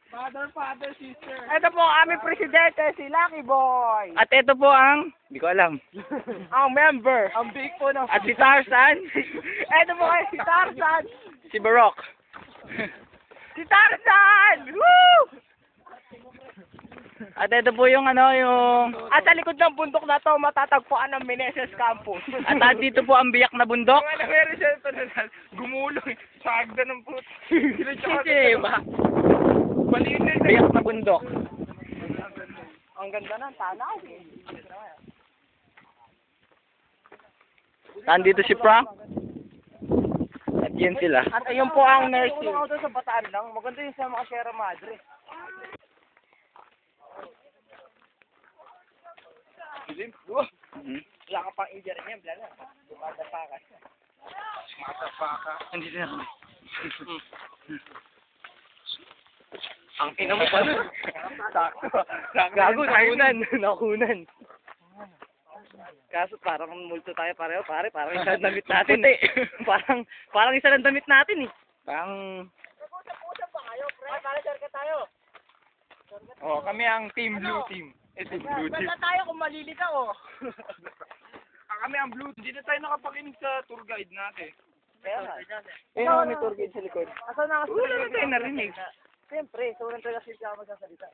Father, sister. Ito po ang aming presidente, si Lucky Boy. At ito po ang, hindi ko alam. Ang member. Ang big po ng... At si Tarzan, Ito po kayo, si Tarzan. si Barok. Si Tarzan! Woo! At ito po yung ano, yung... At sa likod ng bundok na to, matatagpuan ang Meneses Campus. At dito po ang biyak na bundok. Ano, meron siya ito na gumulong. Sagda ng puto. Hindi ba? Maliit na Biyak na bundok. Ang ganda ng tanaw. Nandito si Frank. At yan sila. At ayun po ang nursing. Kung ako sa Bataan lang, maganda yun sa mga Sierra Madre. Mhm. Wala ka pang injury niya, wala na. Dumadapa ka. Nandito na kami. Ang ina mo pa nun. Sakto. Gago, nakunan. Nakunan. Kaso parang multo tayo pareho, pare. Parang isa ng damit natin. Puti. Parang isa ng damit natin eh. Parang... Oh, kami ang Team Blue Team. Team Blue Team. tayo kung malilitaw oh. Kami ang Blue Team. Hindi na tayo nakapakinig sa tour guide natin. Kaya nga. Ayun, may tour guide sa likod. Asan na Wala na tayo narinig. Siyempre, so nang tayo kasi siya magsasalita.